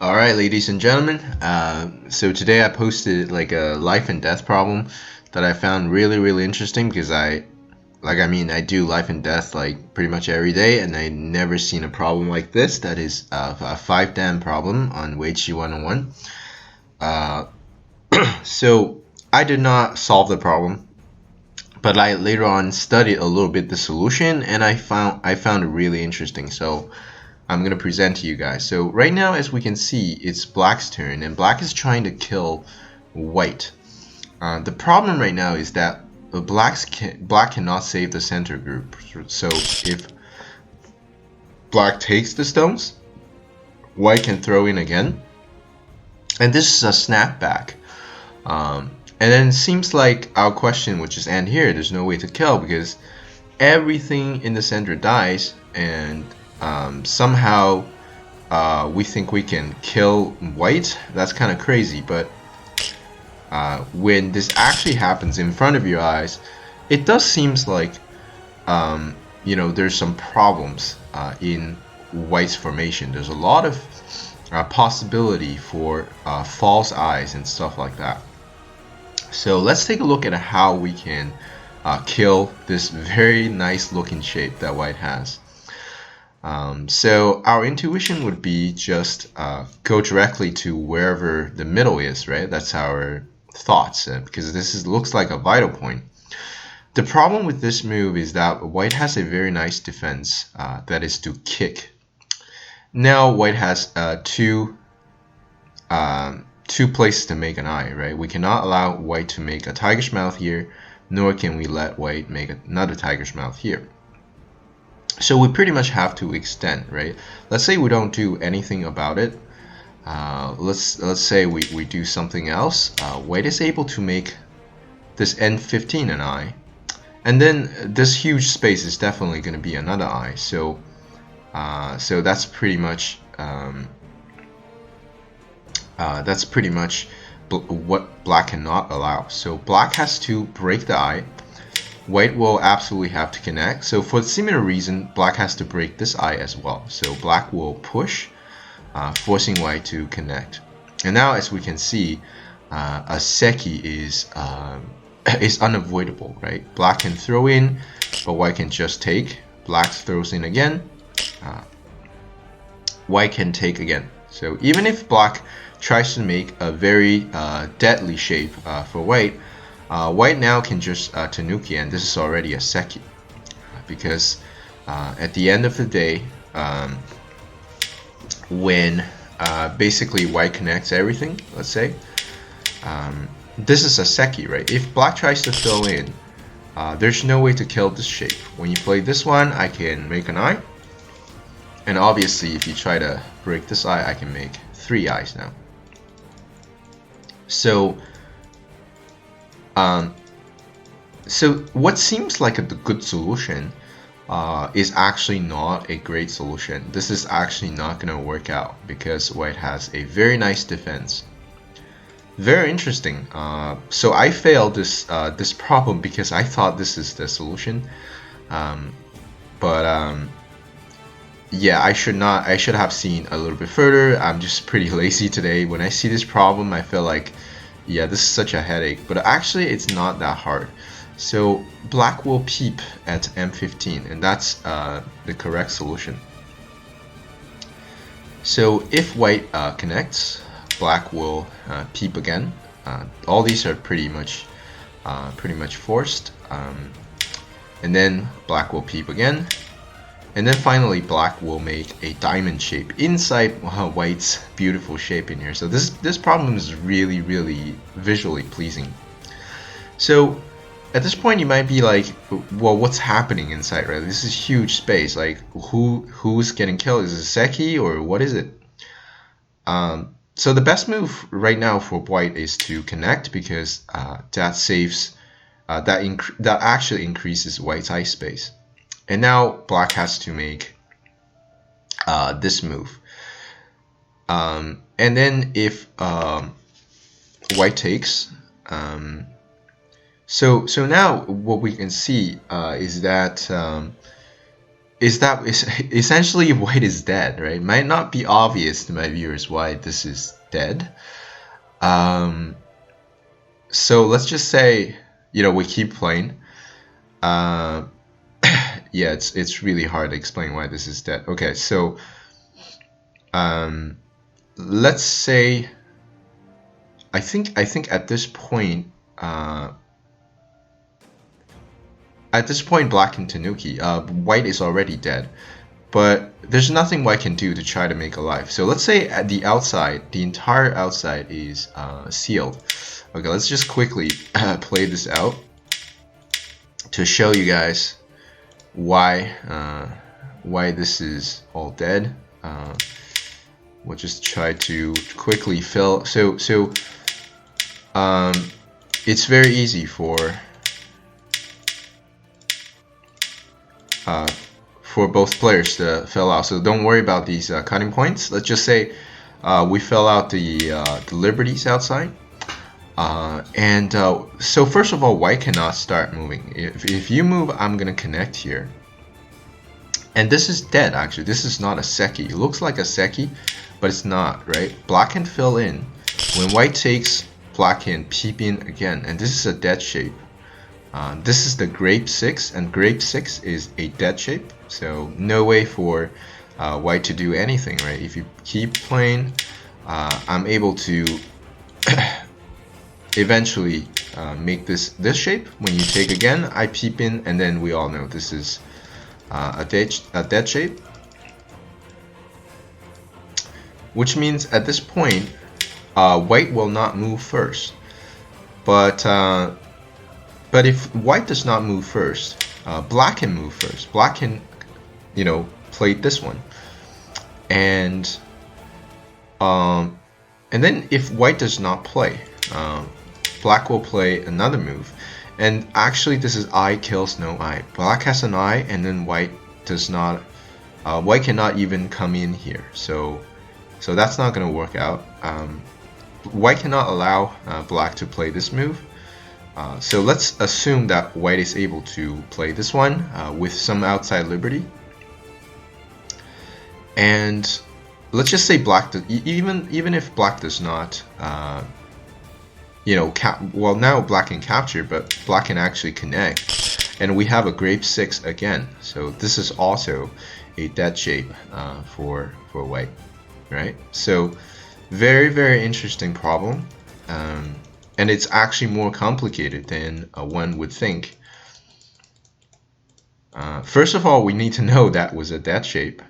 All right, ladies and gentlemen. So today I posted like a life and death problem that I found really interesting because I do life and death like pretty much every day, and I never seen a problem like this. That is a 5 dan problem on Weiqi 101. Uh, so I did not solve the problem, but I later on studied a little bit the solution, and I found it really interesting. So I'm gonna present to you guys. So right now, as we can see, it's black's turn, and black is trying to kill white. The problem right now is that black cannot save the center group. So if black takes the stones, white can throw in again, and this is a snapback. And then it seems like our question would just end here. There's no way to kill because everything in the center dies, and somehow we think we can kill white. That's kind of crazy, but when this actually happens in front of your eyes, it does seems like there's some problems in white's formation. There's a lot of possibility for false eyes and stuff like that. So let's take a look at how we can kill this very nice looking shape that white has. So our intuition would be just go directly to wherever the middle is, right? That's our thoughts, because looks like a vital point. The problem with this move is that white has a very nice defense, that is to kick. Now white has two places to make an eye, right? We cannot allow white to make a tiger's mouth here, nor can we let white make another tiger's mouth here. So we pretty much have to extend, right? Let's say we don't do anything about it. Let's say we do something else. White is able to make this N15 an eye, and then this huge space is definitely going to be another eye. So that's pretty much what black cannot allow. So black has to break the eye. White will absolutely have to connect. So for a similar reason, black has to break this eye as well. So black will push, forcing white to connect. And now, as we can see, a seki is unavoidable, right? Black can throw in, but white can just take. Black throws in again. White can take again. So even if black tries to make a very deadly shape for white, white now can just tanuki, and this is already a seki, because at the end of the day, when basically white connects everything, let's say, this is a seki, right? If black tries to fill in, there's no way to kill this shape. When you play this one, I can make an eye, and obviously if you try to break this eye, I can make 3 eyes now. So what seems like a good solution is actually not a great solution. This is actually not going to work out because white has a very nice defense. Very interesting. So I failed this problem because I thought this is the solution, but yeah, I should have seen a little bit further. I'm just pretty lazy today. When I see this problem, I feel like, yeah, this is such a headache, but actually it's not that hard. So black will peep at M15, and that's the correct solution. So if white connects, black will peep again. All these are pretty much forced, and then black will peep again. And then finally, black will make a diamond shape inside white's beautiful shape in here. So this problem is really visually pleasing. So at this point, you might be like, well, what's happening inside, right? This is huge space. Like, who's getting killed? Is it Seki or what is it? So the best move right now for white is to connect, because that saves that actually increases white's eye space. And now black has to make this move. And then if white takes, so now what we can see is that is essentially white is dead, right? Might not be obvious to my viewers why this is dead. So let's just say, we keep playing. Yeah, it's really hard to explain why this is dead. Okay, so let's say I think at this point black and Tanuki, white is already dead, but there's nothing white can do to try to make a life. So let's say at the outside, the entire outside is sealed. Okay, let's just quickly play this out to show you guys why this is all dead. We'll just try to quickly fill. So it's very easy for both players to fill out. So don't worry about these cutting points. Let's just say we fill out the liberties outside. So first of all, white cannot start moving. If you move, I'm gonna connect here. And this is dead, actually. This is not a Seki. It looks like a Seki, but it's not, right? Black can fill in. When white takes, black can peep in again. And this is a dead shape. This is the Grape 6, and Grape 6 is a dead shape. So no way for white to do anything, right? If you keep playing, I'm able to eventually make this shape. When you take again, I peep in, and then we all know this is a dead shape, which means at this point white will not move first. But if white does not move first, black can move first. Black can, play this one, and then if white does not play, black will play another move. And actually, this is eye kills no eye. Black has an eye, and then white does not. White cannot even come in here, so that's not going to work out. White cannot allow black to play this move. So let's assume that white is able to play this one with some outside liberty. And let's just say black, even if black does not. Well, now black can capture, but black can actually connect, and we have a Grape 6 again. So this is also a dead shape for white, right? So very, very interesting problem, and it's actually more complicated than one would think. First of all, we need to know that was a dead shape.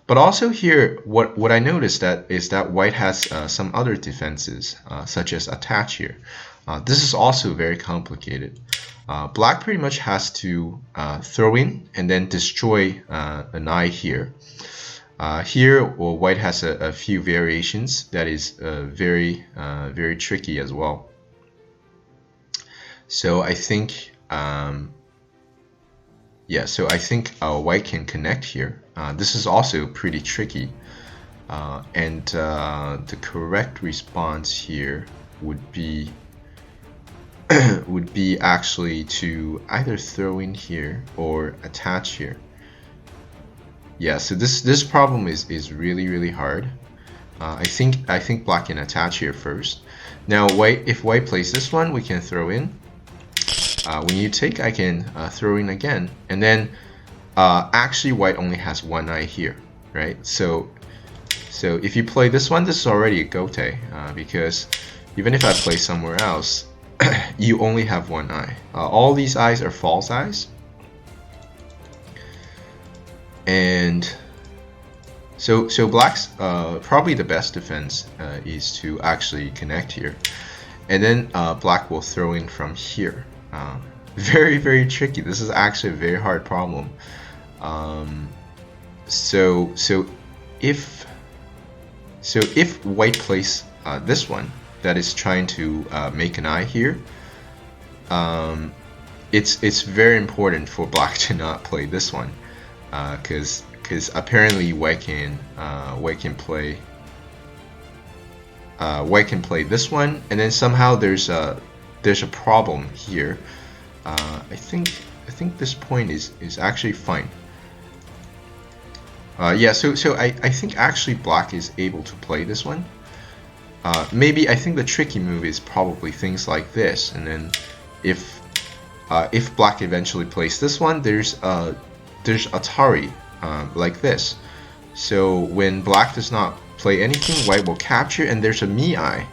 But also here, what I noticed is that white has some other defenses, such as attach here. This is also very complicated. Black pretty much has to throw in and then destroy an eye here. Here, white has a few variations that is very, very tricky as well. So I think, white can connect here. This is also pretty tricky, and the correct response here would be actually to either throw in here or attach here. Yeah, so this problem is really, really hard. I think black can attach here first. Now if white plays this one, we can throw in. When you take, I can throw in again, and then actually white only has one eye here, right? So if you play this one, this is already a gote, because even if I play somewhere else, you only have one eye. All these eyes are false eyes, and so black's probably the best defense is to actually connect here, and then black will throw in from here. Very, very tricky. This is actually a very hard problem. So if white plays this one that is trying to make an eye here, it's very important for black to not play this one, because apparently white can play this one, and then somehow there's a problem here. I think this point is actually fine. Yeah, so I think actually black is able to play this one. Maybe I think the tricky move is probably things like this, and then if black eventually plays this one, there's Atari like this. So when black does not play anything, white will capture, and there's a Mi-eye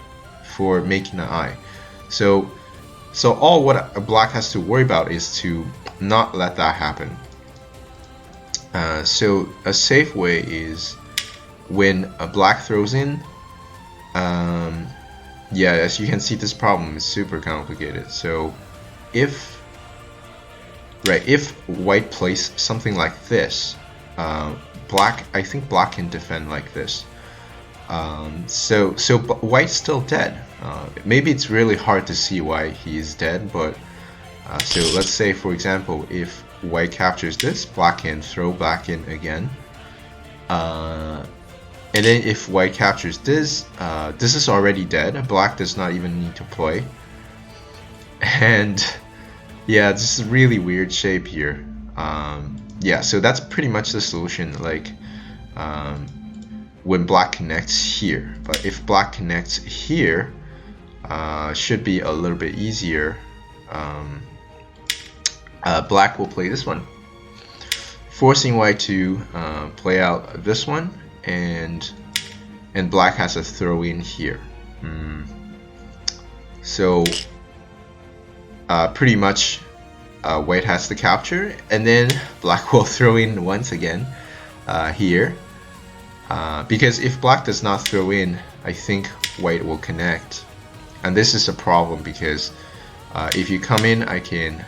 for making an eye. So all what black has to worry about is to not let that happen. So a safe way is when a black throws in. Yeah, as you can see, this problem is super complicated. So if white plays something like this, I think black can defend like this. So white's still dead. Maybe it's really hard to see why he is dead, but so let's say, for example, if white captures this, black can throw back in again. And then if white captures this, this is already dead. Black does not even need to play. And yeah, this is a really weird shape here. Yeah, so that's pretty much the solution. Like when black connects here, but if black connects here, should be a little bit easier. Black will play this one, forcing white to play out this one, and black has a throw in here. So pretty much white has the capture, and then black will throw in once again here, because if black does not throw in, I think white will connect, and this is a problem because if you come in, I can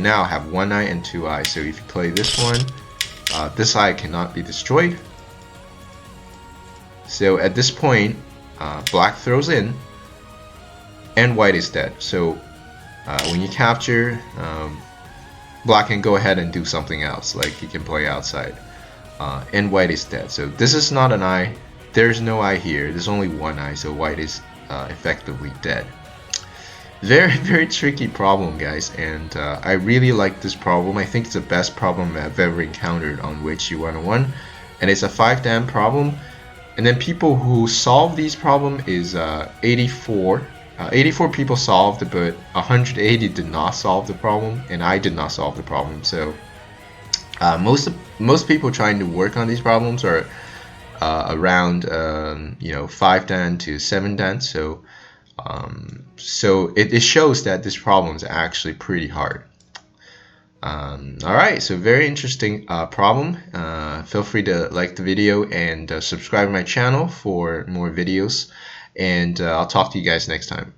now have one eye and two eyes. So if you play this one, this eye cannot be destroyed. So at this point, black throws in, and white is dead. So when you capture, black can go ahead and do something else, like he can play outside, and white is dead. So this is not an eye. There's no eye here. There's only one eye, so white is effectively dead. Very, very tricky problem, guys, and I really like this problem. I think it's the best problem I've ever encountered on Weiqi 101, and it's a 5-dan problem. And then people who solve these problems is 84. 84 people solved, but 180 did not solve the problem, and I did not solve the problem. So most people trying to work on these problems are around 5-dan to 7-dan. So it shows that this problem is actually pretty hard. Alright, so very interesting problem. Feel free to like the video and subscribe to my channel for more videos, and I'll talk to you guys next time.